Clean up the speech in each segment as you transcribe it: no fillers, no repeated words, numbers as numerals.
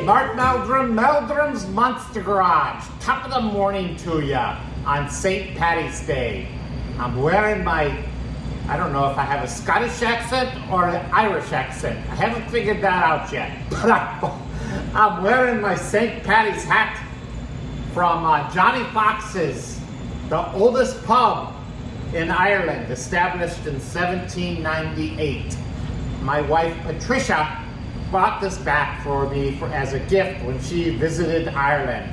Mark Meldrum, Meldrum's Monster Garage. Top of the morning to ya on St. Patty's Day. I'm wearing my, I don't know if I have a Scottish accent or an Irish accent. I haven't figured that out yet. But I'm wearing my St. Patty's hat from Johnny Fox's, the oldest pub in Ireland, established in 1798. My wife Patricia bought this back for me as a gift when she visited Ireland.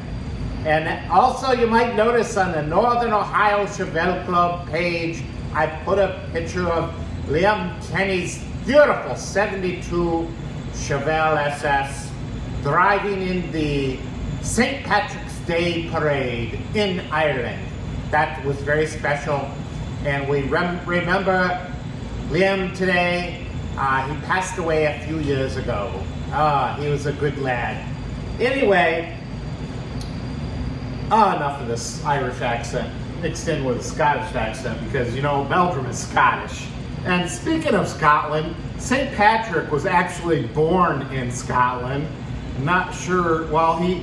And also you might notice on the Northern Ohio Chevelle Club page, I put a picture of Liam Kenny's beautiful 72 Chevelle SS driving in the St. Patrick's Day parade in Ireland. That was very special. And we remember Liam today. He passed away a few years ago. He was a good lad. Anyway, enough of this Irish accent mixed in with a Scottish accent, because you know Meldrum is Scottish. And speaking of Scotland, St. Patrick was actually born in Scotland. Not sure. Well, he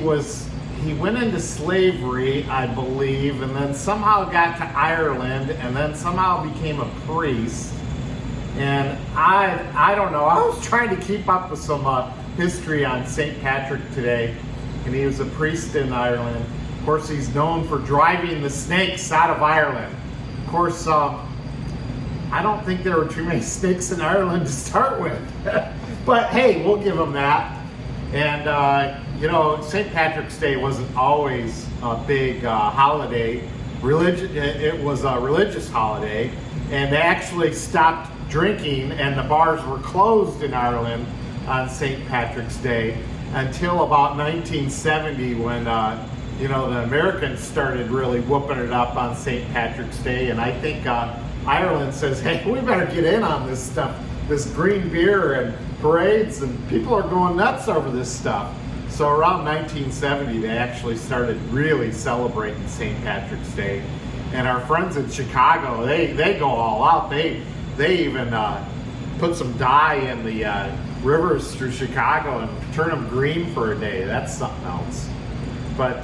went into slavery, I believe, and then somehow got to Ireland, and then somehow became a priest. And I don't know. I was trying to keep up with some history on St. Patrick today, and he was a priest in Ireland. Of course, he's known for driving the snakes out of Ireland. Of course, I don't think there were too many snakes in Ireland to start with. But hey, we'll give him that. And you know, St. Patrick's Day wasn't always a big holiday. It was a religious holiday, and they actually stopped drinking, and the bars were closed in Ireland on St. Patrick's Day until about 1970, when you know, the Americans started really whooping it up on St. Patrick's Day. And I think Ireland says, hey, we better get in on this stuff, this green beer and parades, and people are going nuts over this stuff. So around 1970, they actually started really celebrating St. Patrick's Day. And our friends in Chicago, they go all out. They even put some dye in the rivers through Chicago and turn them green for a day. That's something else. But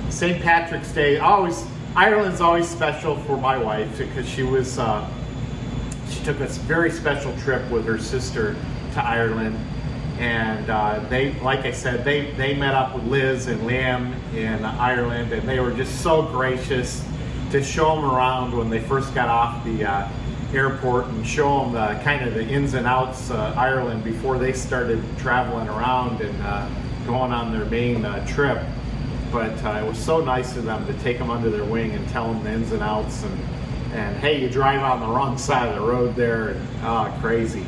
St. Patrick's Day, Ireland's always special for my wife, because she took a very special trip with her sister to Ireland. And they, like I said, they met up with Liz and Liam in Ireland, and they were just so gracious to show them around when they first got off the airport, and show them the kind of the ins and outs of Ireland before they started traveling around and going on their main trip. But it was so nice of them to take them under their wing and tell them the ins and outs, and hey, you drive on the wrong side of the road there, and crazy.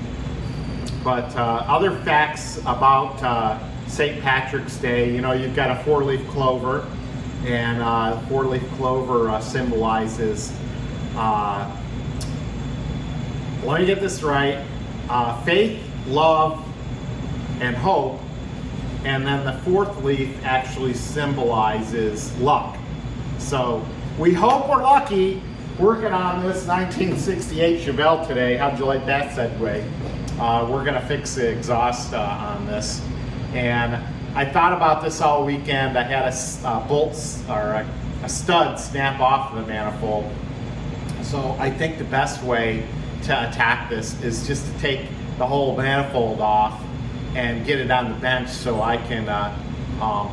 But other facts about St. Patrick's Day, you know, you've got a four-leaf clover, and four-leaf clover symbolizes, let me get this right, faith, love, and hope. And then the fourth leaf actually symbolizes luck. So we hope we're lucky working on this 1968 Chevelle today. How'd you like that segue? We're gonna fix the exhaust on this. And I thought about this all weekend. I had a stud snap off of the manifold. So I think the best way to attack this is just to take the whole manifold off and get it on the bench, so I can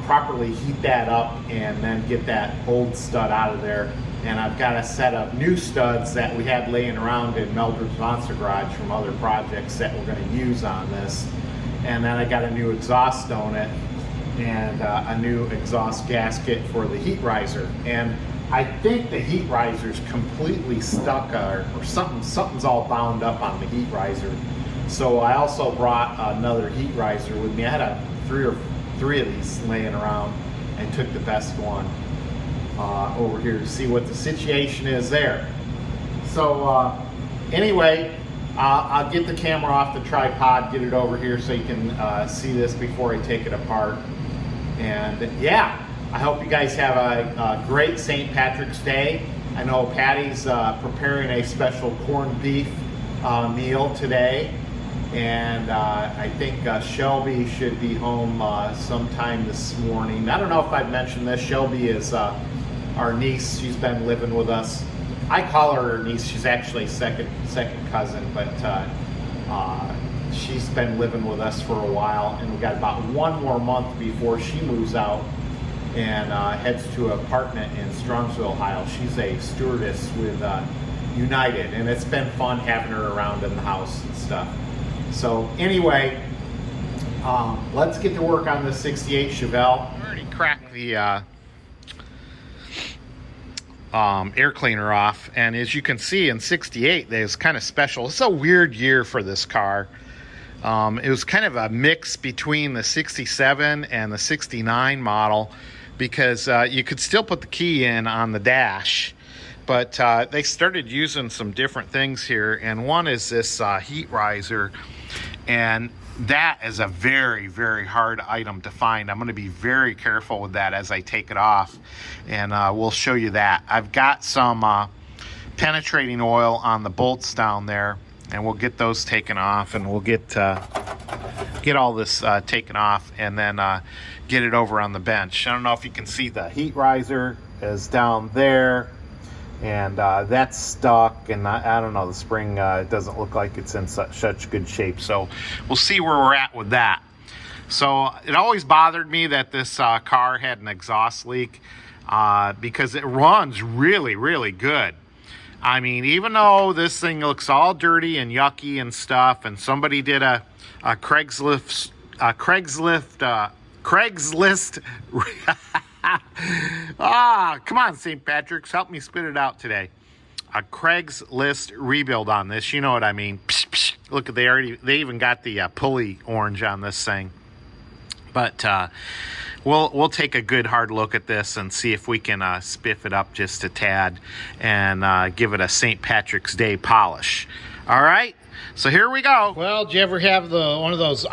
properly heat that up and then get that old stud out of there. And I've got a set of new studs that we had laying around in Meldrum's Monster Garage from other projects that we're going to use on this. And then I got a new exhaust on it, and a new exhaust gasket for the heat riser. And I think the heat riser's completely stuck, or something's all bound up on the heat riser. So I also brought another heat riser with me. I had three of these laying around, and took the best one over here to see what the situation is there. So anyway, I'll get the camera off the tripod, get it over here so you can see this before I take it apart. And yeah, I hope you guys have a great St. Patrick's Day. I know Patty's preparing a special corned beef meal today. And I think Shelby should be home sometime this morning. I don't know if I've mentioned this. Shelby is our niece. She's been living with us. I call her niece. She's actually second cousin, but she's been living with us for a while, and we got about 1 more month before she moves out and heads to an apartment in Strongsville, Ohio. She's a stewardess with United, and it's been fun having her around in the house and stuff. So anyway, let's get to work on this 68 Chevelle. I already cracked the air cleaner off, and as you can see in 68, it's kind of special. It's a weird year for this car. It was kind of a mix between the 67 and the 69 model, because you could still put the key in on the dash, but they started using some different things here, and one is this heat riser, and that is a very, very hard item to find. I'm going to be very careful with that as I take it off, and we'll show you that. I've got some penetrating oil on the bolts down there, and we'll get those taken off, and we'll get all this taken off, and then get it over on the bench. I don't know if you can see the heat riser is down there, and that's stuck, and I don't know, the spring it doesn't look like it's in such good shape, so we'll see where we're at with that. So it always bothered me that this car had an exhaust leak, because it runs really, really good. I mean, even though this thing looks all dirty and yucky and stuff, and somebody did a Craigslist come on, St. Patrick's, help me spit it out today. A Craigslist rebuild on this, you know what I mean. Psh, psh. Look, they even got the pulley orange on this thing. But we'll take a good hard look at this and see if we can spiff it up just a tad and give it a St. Patrick's Day polish. All right, so here we go. Well, did you ever have one of those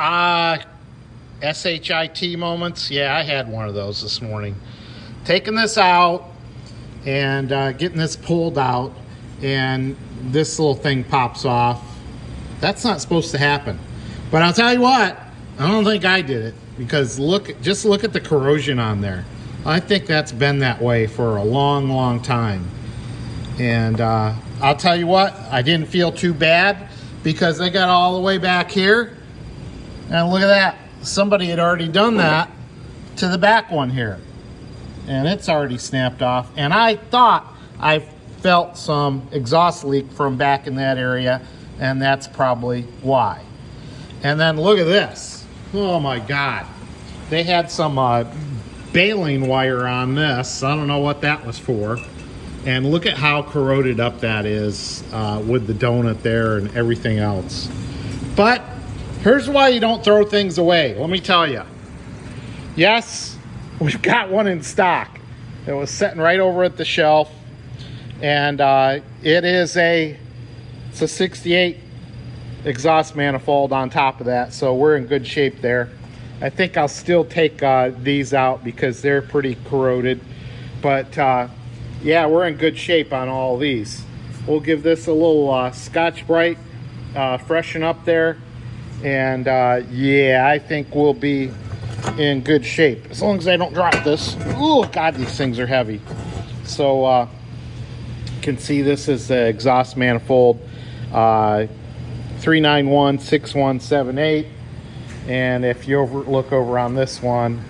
SHIT moments? Yeah, I had one of those this morning. Taking this out and getting this pulled out, and this little thing pops off. That's not supposed to happen. But I'll tell you what, I don't think I did it, because just look at the corrosion on there. I think that's been that way for a long, long time. And I'll tell you what, I didn't feel too bad, because I got all the way back here, and look at that. Somebody had already done that to the back one here, and it's already snapped off. And I thought I felt some exhaust leak from back in that area, and that's probably why. And then look at this. Oh my God. They had some baling wire on this. I don't know what that was for. And look at how corroded up that is with the donut there and everything else. But here's why you don't throw things away. Let me tell you. Yes, we've got one in stock. It was sitting right over at the shelf. And it's a 68 exhaust manifold on top of that. So we're in good shape there. I think I'll still take these out because they're pretty corroded. But yeah, we're in good shape on all these. We'll give this a little Scotch-Brite freshen up there. And yeah, I think we'll be in good shape as long as I don't drop this. Oh God, these things are heavy. So you can see this is the exhaust manifold 3916178, and if you look over on this one,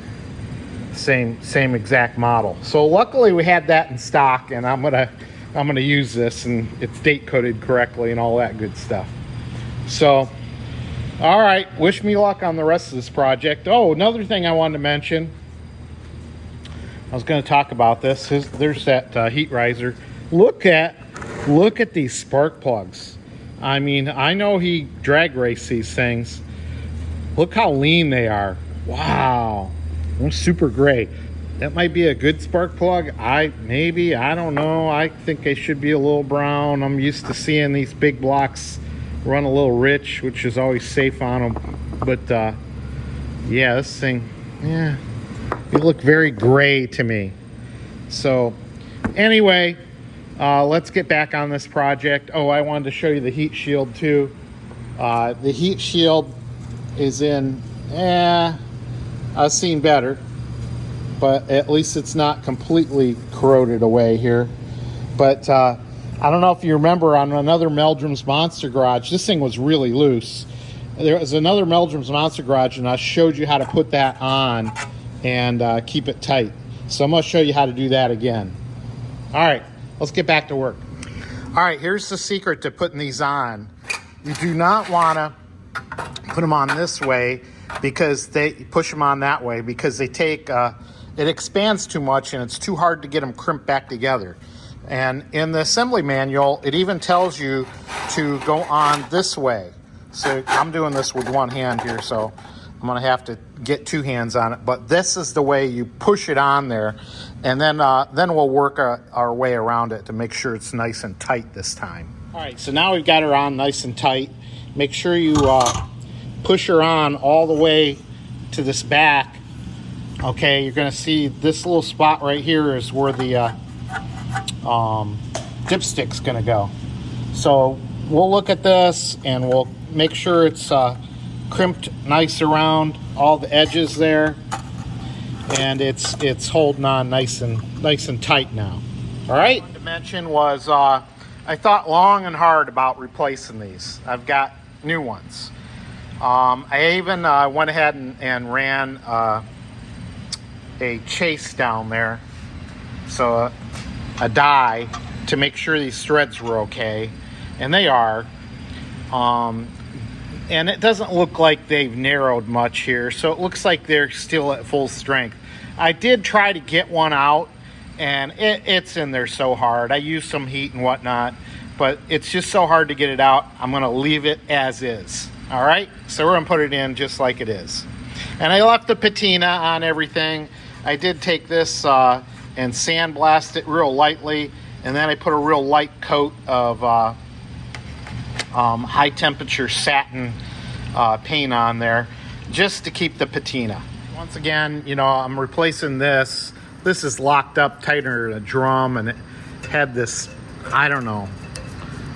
same exact model. So luckily we had that in stock, and I'm gonna use this, and it's date coded correctly and all that good stuff. So all right, wish me luck on the rest of this project. Oh, another thing I wanted to mention, I was going to talk about this. There's that heat riser. Look at these spark plugs. I mean, I know he drag raced these things. Look how lean they are. Wow, they're super gray. That might be a good spark plug. I don't know. I think they should be a little brown. I'm used to seeing these big blocks run a little rich, which is always safe on them. But yeah, this thing, yeah, they look very gray to me. So anyway, let's get back on this project. Oh, I wanted to show you the heat shield too. The heat shield is in, I've seen better, but at least it's not completely corroded away here. But I don't know if you remember on another Meldrum's Monster Garage, this thing was really loose. There was another Meldrum's Monster Garage, and I showed you how to put that on and keep it tight. So I'm going to show you how to do that again. All right, let's get back to work. All right, here's the secret to putting these on. You do not want to put them on this way, because they push them on that way, because they take, it expands too much and it's too hard to get them crimped back together. And in the assembly manual, it even tells you to go on this way. So I'm doing this with one hand here, so I'm gonna have to get two hands on it. But this is the way you push it on there, and then we'll work our way around it to make sure it's nice and tight this time. All right, so now we've got her on nice and tight. Make sure you push her on all the way to this back. Okay, you're gonna see this little spot right here is where the dipstick's gonna go. So we'll look at this and we'll make sure it's crimped nice around all the edges there, and it's holding on nice and tight now. All right. What I mentioned was I thought long and hard about replacing these. I've got new ones. I even went ahead and ran a chase down there, so a die, to make sure these threads were okay, and they are. And it doesn't look like they've narrowed much here, so it looks like they're still at full strength. I did try to get one out, and it's in there so hard. I used some heat and whatnot, but it's just so hard to get it out. I'm gonna leave it as is. All right, so we're gonna put it in just like it is. And I left the patina on everything. I did take this and sandblast it real lightly, and then I put a real light coat of high temperature satin paint on there, just to keep the patina. Once again, you know, I'm replacing this. This is locked up tighter than a drum, and it had this, I don't know,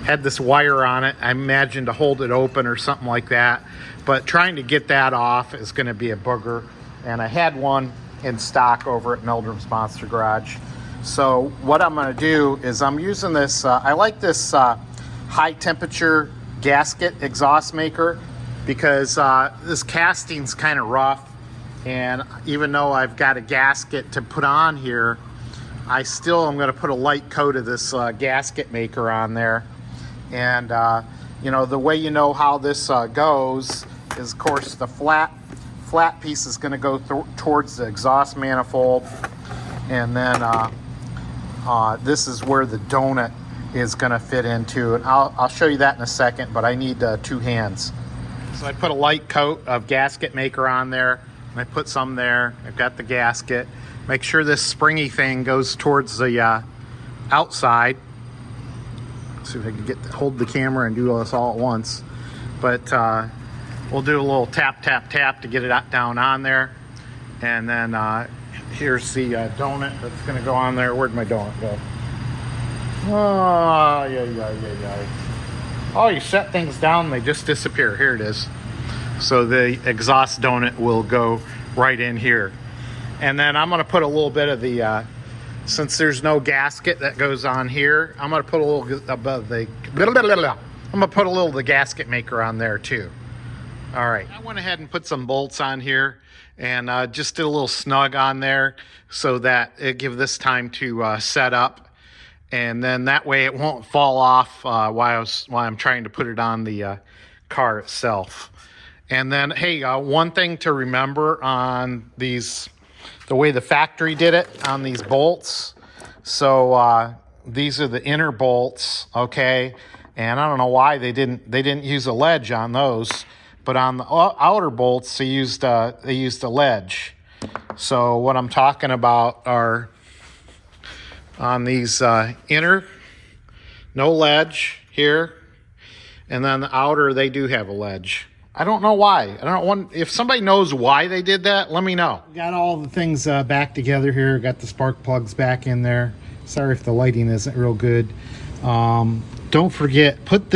had this wire on it, I imagine, to hold it open or something like that. But trying to get that off is going to be a booger. And I had one in stock over at Meldrum's Monster Garage. So what I'm going to do is I'm using this, I like this high temperature gasket exhaust maker, because this casting's kind of rough, and even though I've got a gasket to put on here, I still am going to put a light coat of this gasket maker on there. And you know, the way you know how this goes is, of course, the flat piece is going to go towards the exhaust manifold, and then this is where the donut is going to fit into, and I'll show you that in a second, but I need two hands. So I put a light coat of gasket maker on there, and I put some there. I've got the gasket. Make sure this springy thing goes towards the outside. Let's see if I can hold the camera and do this all at once. But we'll do a little tap, tap, tap to get it down on there. And then here's the donut that's going to go on there. Where'd my donut go? Oh, yeah. Oh, you set things down, they just disappear. Here it is. So the exhaust donut will go right in here. And then I'm going to put a little bit of the, since there's no gasket that goes on here, I'm going to put a little above the, I'm going to put a little of the gasket maker on there too. All right. I went ahead and put some bolts on here, and just did a little snug on there so that it give this time to set up. And then that way it won't fall off while I'm trying to put it on the car itself. And then, hey, one thing to remember on these, the way the factory did it on these bolts. So these are the inner bolts, okay? And I don't know why they didn't use a ledge on those, but on the outer bolts they used a ledge. So what I'm talking about are, on these inner, no ledge here, and then the outer, they do have a ledge. I don't know why. I don't want, if somebody knows why they did that, let me know. Got all the things back together here. Got the spark plugs back in there. Sorry if the lighting isn't real good. Don't forget, put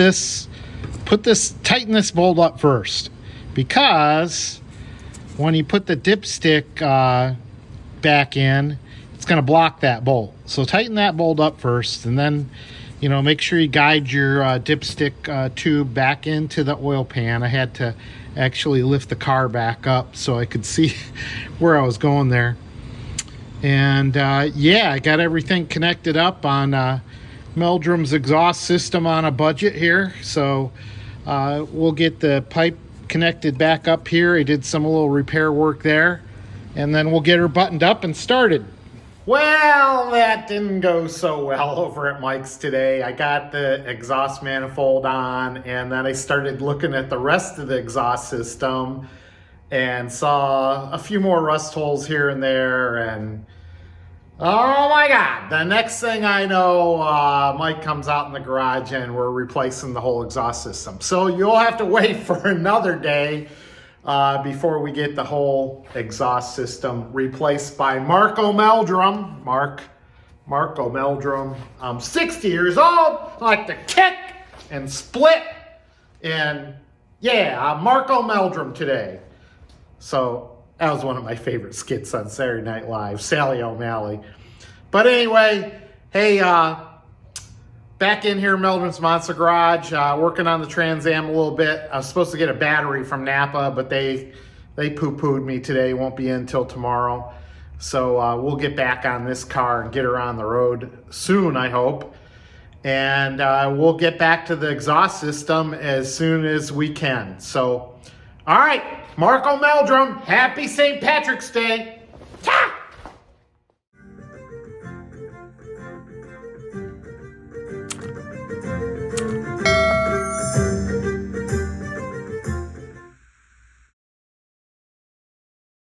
tighten this bolt up first, because when you put the dipstick back in, it's going to block that bolt. So tighten that bolt up first, and then, you know, make sure you guide your dipstick tube back into the oil pan. I had to actually lift the car back up so I could see where I was going there. And yeah, I got everything connected up on Meldrum's exhaust system on a budget here. So we'll get the pipe connected back up here. I did some little repair work there, and then we'll get her buttoned up and started. Well, that didn't go so well over at Mike's today. I got the exhaust manifold on, and then I started looking at the rest of the exhaust system and saw a few more rust holes here and there, and oh my God, the next thing I know, Mike comes out in the garage and we're replacing the whole exhaust system. So you'll have to wait for another day before we get the whole exhaust system replaced by Marco Meldrum. Marco Meldrum. I'm 60 years old, I like to kick and split. And yeah, Marco Meldrum today. So that was one of my favorite skits on Saturday Night Live, Sally O'Malley. But anyway, hey, back in here, Meldrum's Monster Garage, working on the Trans Am a little bit. I was supposed to get a battery from Napa, but they poo-pooed me today. Won't be in until tomorrow. So we'll get back on this car and get her on the road soon, I hope. And we'll get back to the exhaust system as soon as we can. So, all right, Marco Meldrum, happy St. Patrick's Day. Ta!